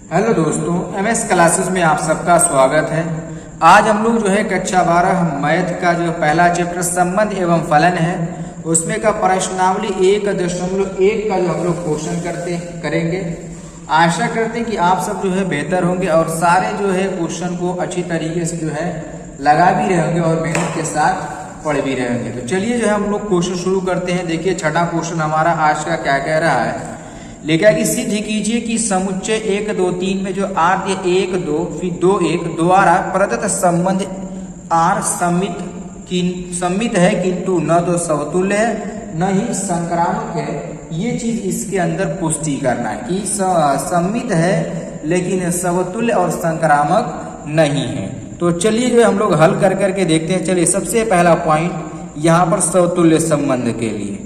Hello दोस्तों, MS classes में आप सबका स्वागत है। आज हम लोग जो है कक्षा 12 मैथ का जो पहला चैप्टर संबंध एवं फलन है उसमें का प्रश्नावली 1.1 का जो हम लोग क्वेश्चन करेंगे। आशा करते हैं कि आप सब जो है बेहतर होंगे और सारे जो है क्वेश्चन को अच्छी तरीके से जो है लगा भी रहे होंगे और मेहनत के साथ पढ़ भी रहे होंगे। तो चलिए जो है हम लोग क्वेश्चन शुरू करते हैं। देखिए छठा क्वेश्चन हमारा आज का क्या कह रहा है। लिखा है कि सिद्ध कीजिए कि समुच्चय 1, 2, 3 में जो आद्य 1, 2 फिर 2, 1 द्वारा प्रदत्त संबंध आर सम्मित है किंतु न तो समतुल्य है न ही संक्रामक है। ये चीज इसके अंदर पुष्टि करना है कि सम्मित है लेकिन समतुल्य और संक्रामक नहीं है। तो चलिए जो हम लोग हल कर करके देखते हैं। चलिए सबसे पहला पॉइंट यहाँ पर समतुल्य संबंध के लिए।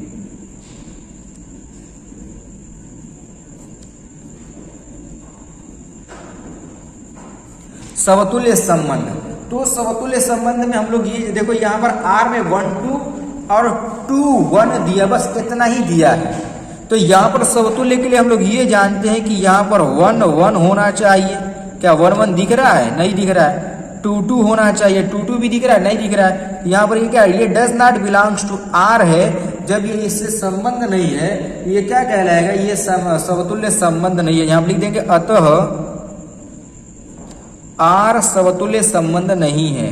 समतुल्य संबंध, तो समतुल्य संबंध में हम लोग ये देखो यहाँ पर आर में 1, 2 और 2, 1 दिया, बस इतना ही दिया है। तो यहाँ पर समतुल्य के लिए हम लोग ये जानते हैं कि यहाँ पर 1, 1 होना चाहिए। क्या 1, 1 दिख रहा है? नहीं दिख रहा है। 2, 2 होना चाहिए। 2, 2 भी दिख रहा है? नहीं दिख रहा है। यहाँ पर ये क्या है? ये does not belongs to R है। जब ये इससे संबंध नहीं है ये क्या कहलाएगा? ये समतुल्य संबंध नहीं है। यहाँ पर लिख देंगे अतः आर समतुल्य संबंध नहीं है।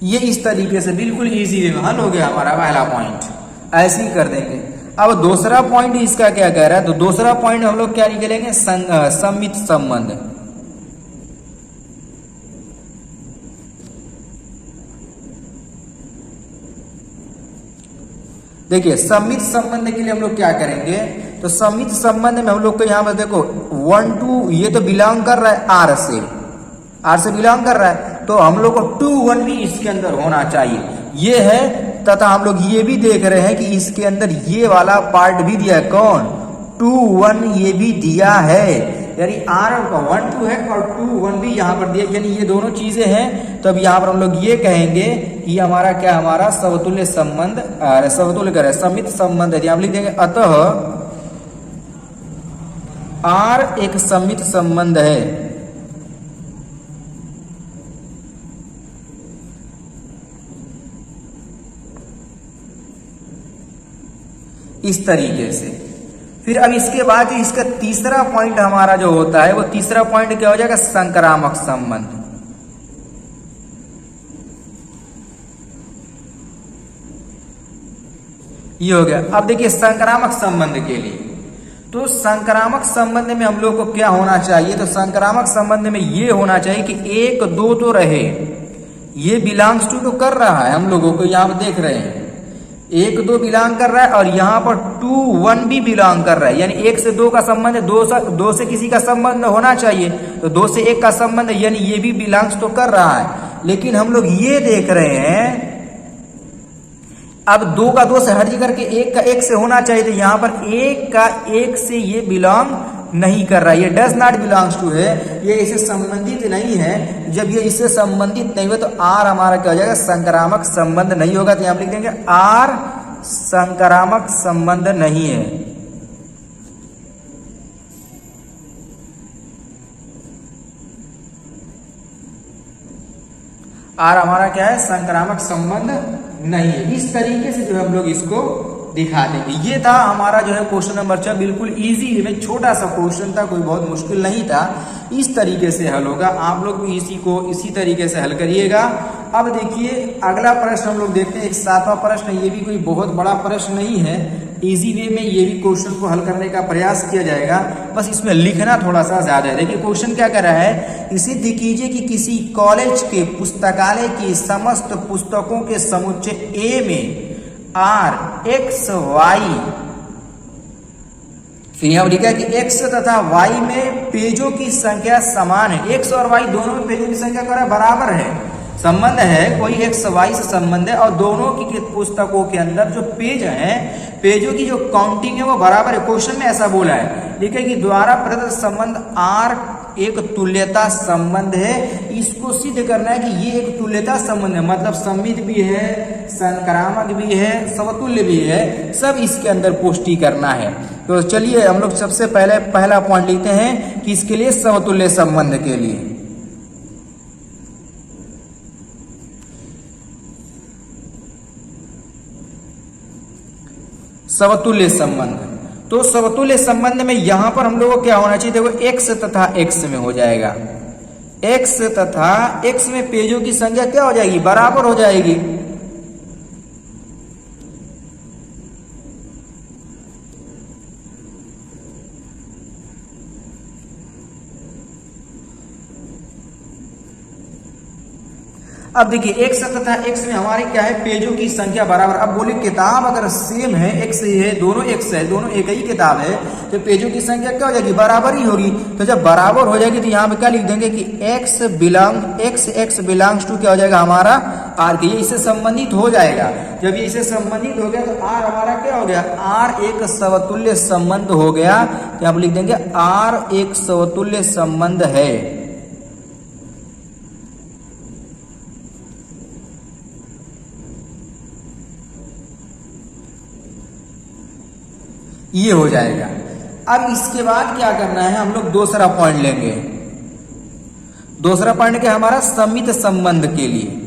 ये इस तरीके से बिल्कुल इजी वे में हल हो गया हमारा पहला पॉइंट। ऐसे ही कर देंगे। अब दूसरा पॉइंट इसका क्या कह रहा है? तो दूसरा पॉइंट हम लोग क्या निकलेंगे? सम्मित संबंध। देखिए सम्मित संबंध के लिए हम लोग क्या करेंगे? तो सम्मित संबंध में हम लोग को यहाँ पर देखो 1, 2 ये तो बिलोंग कर रहा है आर से बिलोंग कर रहा है। तो हम लोग को 2, 1 भी इसके अंदर होना चाहिए। ये है तथा हम लोग ये भी देख रहे हैं कि इसके अंदर ये वाला पार्ट भी दिया है। कौन? 2, 1 ये भी दिया है। यानी आर का 1, 2 है और 2, 1 भी यहाँ पर दिया, यानी ये दोनों चीजें हैं। तो अब यहाँ पर हम लोग ये कहेंगे कि हमारा क्या, हमारा समतुल्य संबंध, समतुल्य करें सम्मित संबंध है। यहाँ लिख देंगे अतः आर एक सम्मित संबंध है। इस तरीके से। फिर अब इसके बाद इसका तीसरा पॉइंट हमारा जो होता है वो तीसरा पॉइंट क्या हो जाएगा? संक्रामक संबंध। ये हो गया। अब देखिए संक्रामक संबंध के लिए, तो संक्रामक संबंध में हम लोग को क्या होना चाहिए? तो संक्रामक संबंध में ये होना चाहिए कि 1, 2 तो रहे, ये बिलोंग्स टू तो कर रहा है हम लोगों को, यहाँ पर देख रहे हैं 1, 2 बिलोंग कर रहा है और यहाँ पर 2, 1 भी बिलोंग कर रहा है। यानी 1 से 2 का संबंध है, 2 से किसी का संबंध होना चाहिए। तो 2 से 1 का संबंध है, यानी ये भी बिलोंग्स तो कर रहा है। लेकिन हम लोग ये देख रहे हैं अब 2 का 2 से हट करके 1 का 1 से होना चाहिए। तो यहाँ पर 1 का 1 से ये बिलोंग नहीं कर रहा है, ये डज नॉट बिलोंग्स टू है, ये इससे संबंधित नहीं है। जब ये इससे संबंधित नहीं हुआ तो आर हमारा क्या हो जाएगा? संक्रामक संबंध नहीं होगा। तो यहाँ लिख देंगे आर संक्रामक संबंध नहीं है। आर हमारा क्या है? संक्रामक संबंध नहीं है। इस तरीके से जो हम लोग इसको दिखा देंगे। ये था हमारा जो है क्वेश्चन नंबर 6। बिल्कुल इजी में छोटा सा क्वेश्चन था, कोई बहुत मुश्किल नहीं था। इस तरीके से हल होगा। आप लोग भी इसी को इसी तरीके से हल करिएगा। अब देखिए अगला प्रश्न हम लोग देखते हैं। एक 7वां प्रश्न, ये भी कोई बहुत बड़ा प्रश्न नहीं है, इजी वे में ये भी क्वेश्चन को हल करने का प्रयास किया जाएगा, बस इसमें लिखना थोड़ा सा ज्यादा है। देखिए क्वेश्चन क्या कर रहा है? सिद्ध कीजिए कि किसी कॉलेज के पुस्तकालय की समस्त पुस्तकों के समुच्चय ए में आर, एक्स, वाई, फिर यहाँ लिखा है कि एक्स तथा वाई में पेजों की संख्या समान है। एक्स और वाई दोनों में पेजों की संख्या क्या है? बराबर है। संबंध है, कोई एक्स वाई से संबंध है और दोनों की पुस्तकों के अंदर जो पेज हैं, पेजों की जो काउंटिंग है वो बराबर है। क्वेश्चन में ऐसा बोला है, लिखे कि द्वारा प्रदत्त संबंध आर एक तुल्यता संबंध है। इसको सिद्ध करना है कि ये एक तुल्यता संबंध है, मतलब सम्मित भी है, संक्रामक भी है, समतुल्य भी है, सब इसके अंदर पुष्टि करना है। तो चलिए हम लोग सबसे पहले पहला पॉइंट लिखते हैं कि इसके लिए समतुल्य संबंध के लिए समतुल्य संबंध। तो समतुल्य संबंध में यहां पर हम लोगों को क्या होना चाहिए, देखो x तथा x में हो जाएगा, x तथा x में पेजों की संख्या क्या हो जाएगी, बराबर हो जाएगी। अब देखिए x तथा x में हमारी क्या है, पेजों की संख्या बराबर। अब बोले किताब अगर सेम है, x है, दोनों x है, दोनों एक ही किताब है, तो पेजों की संख्या क्या हो जाएगी, बराबर ही होगी। तो जब बराबर हो जाएगी तो यहाँ पे क्या लिख देंगे कि x बिलोंग्स टू क्या हो जाएगा हमारा r के, ये इससे संबंधित हो जाएगा। जब ये इससे संबंधित हो गया तो r हमारा क्या हो गया, r एक समतुल्य संबंध हो गया। तो यहाँ पे लिख देंगे r एक समतुल्य संबंध है। ये हो जाएगा। अब इसके बाद क्या करना है, हम लोग दूसरा पॉइंट लेंगे। दूसरा पॉइंट क्या है हमारा, सम्मित संबंध के लिए।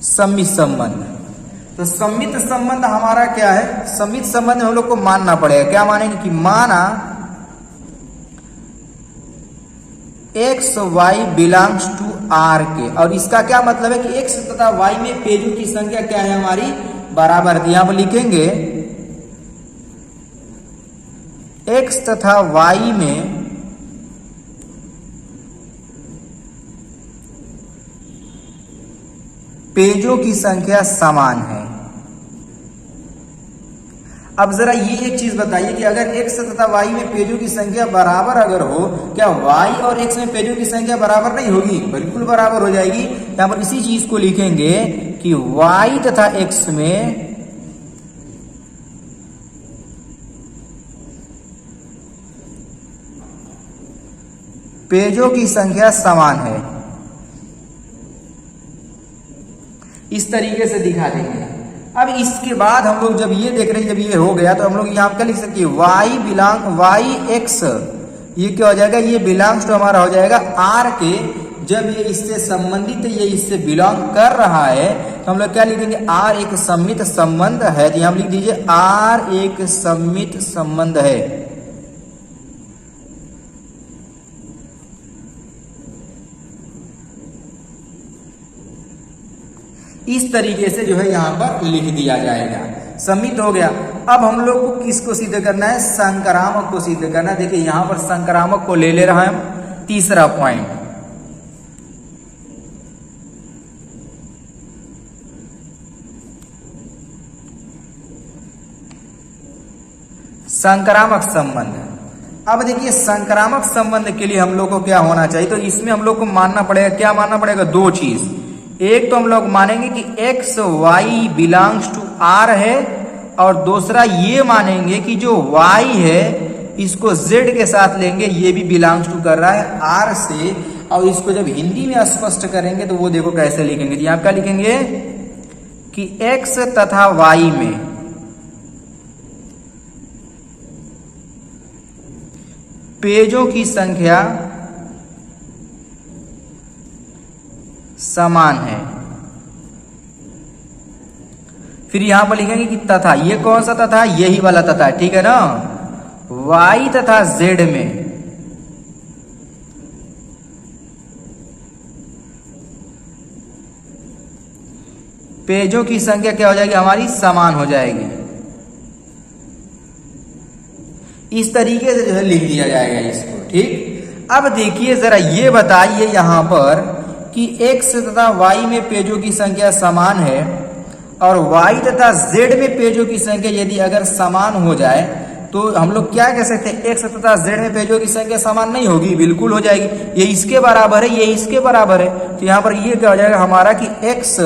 सम्मित संबंध, तो सम्मित संबंध हमारा क्या है, सम्मित संबंध हम लोग को मानना पड़ेगा। क्या मानेंगे कि माना X Y belongs to R के, और इसका क्या मतलब है कि एक्स तथा वाई में पेजों की संख्या क्या है हमारी, बराबर। यहां पर लिखेंगे एक्स तथा वाई में पेजों की संख्या समान है। अब जरा ये एक चीज बताइए कि अगर x तथा y में पेजों की संख्या बराबर अगर हो, क्या y और x में पेजों की संख्या बराबर नहीं होगी, बिल्कुल बराबर हो जाएगी। यहां पर इसी चीज को लिखेंगे कि y तथा x में पेजों की संख्या समान है। इस तरीके से दिखा देंगे। अब इसके बाद हम लोग जब ये देख रहे हैं, जब ये हो गया तो हम लोग यहाँ क्या लिख सकते हैं, y x, ये क्या हो जाएगा, ये बिलोंग्स टू हमारा हो जाएगा r के। जब ये इससे संबंधित है, ये इससे बिलोंग कर रहा है, तो हम लोग क्या लिखेंगे, r एक सम्मित संबंध है। तो यहाँ लिख दीजिए r एक सम्मित संबंध है। इस तरीके से जो है यहां पर लिख दिया जाएगा। सम्मित हो गया। अब हम लोग को किसको सिद्ध करना है, संक्रामक को सिद्ध करना है। देखिए यहां पर संक्रामक को ले रहा है तीसरा पॉइंट। संक्रामक संबंध। अब देखिए संक्रामक संबंध के लिए हम लोग को क्या होना चाहिए, तो इसमें हम लोग को मानना पड़ेगा, क्या मानना पड़ेगा, दो चीज। एक तो हम लोग मानेंगे कि X Y belongs to R है, और दूसरा ये मानेंगे कि जो y है इसको z के साथ लेंगे, ये भी बिलोंग्स टू कर रहा है r से। और इसको जब हिंदी में स्पष्ट करेंगे तो वो देखो कैसे लिखेंगे। तो यहां क्या लिखेंगे कि x तथा y में पेजों की संख्या समान है। फिर यहां पर लिखेंगे कि तथा, ये कौन सा तथा, यही वाला तथा, ठीक है ना, y तथा z में पेजों की संख्या क्या हो जाएगी हमारी, समान हो जाएगी। इस तरीके से जो है लिख दिया जाएगा इसको, ठीक। अब देखिए जरा ये बताइए यहां पर कि x तथा y में पेजों की संख्या समान है, और y तथा z में पेजों की संख्या यदि अगर समान हो जाए तो हम लोग क्या कह सकते हैं, x तथा z में पेजों की संख्या समान नहीं होगी, बिल्कुल हो जाएगी। ये इसके बराबर है, ये इसके बराबर है। तो यहां पर ये क्या हो जाएगा हमारा कि x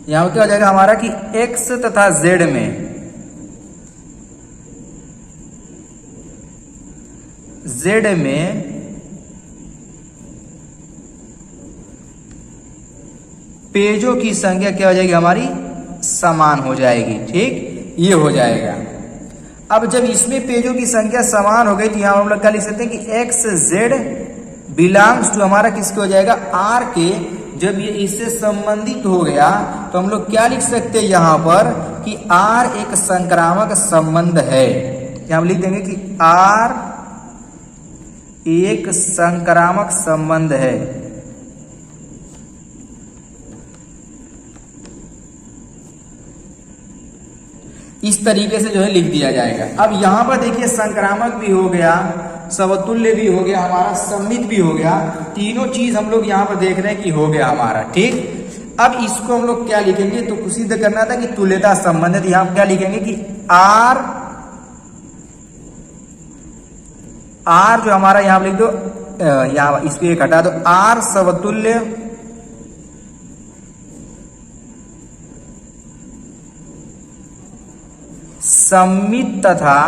यहाँ पर क्या हो जाएगा हमारा कि x तथा z में पेजों की संख्या क्या हो जाएगी हमारी समान हो जाएगी। ठीक, ये हो जाएगा। अब जब इसमें पेजों की संख्या समान हो गई तो यहां हम लोग क्या लिख सकते हैं कि एक्स जेड बिलोंग्स टू हमारा किसके हो जाएगा आर के। जब ये इससे संबंधित हो गया तो हम लोग क्या लिख सकते हैं यहां पर कि आर एक संक्रामक संबंध है। हम लिख देंगे कि आर एक संक्रामक संबंध है। इस तरीके से जो है लिख दिया जाएगा। अब यहां पर देखिए संक्रामक भी हो गया, समतुल्य भी हो गया, हमारा सम्मित भी हो गया। तीनों चीज हम लोग यहां पर देख रहे हैं कि हो गया हमारा। ठीक, अब इसको हम लोग क्या लिखेंगे तो सिद्ध करना था कि तुल्यता संबंधित। यहां क्या लिखेंगे कि आर जो हमारा यहां लिख दो, यहां इसको एक हटा दो, आर समतुल्य सम्मित तथा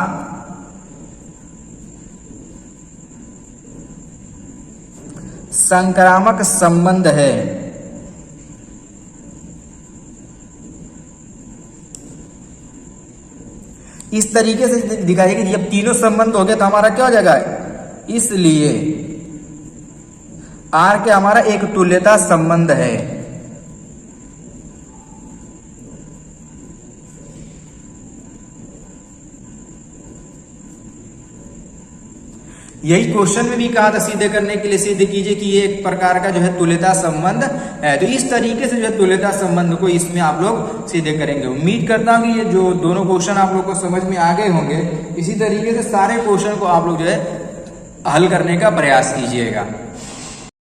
संक्रामक संबंध है। इस तरीके से दिखाइए कि जब तीनों संबंध हो गए तो हमारा क्या हो जाएगा, इसलिए आर के हमारा एक तुल्यता संबंध है। यही क्वेश्चन में भी कहा था सिद्ध करने के लिए सिद्ध कीजिए कि ये एक प्रकार का जो है तुल्यता संबंध है। तो इस तरीके से जो है तुल्यता संबंध को इसमें आप लोग सिद्ध करेंगे। उम्मीद करता हूं कि ये जो दोनों क्वेश्चन आप लोग को समझ में आ गए होंगे। इसी तरीके से सारे क्वेश्चन को आप लोग जो है हल करने का प्रयास कीजिएगा।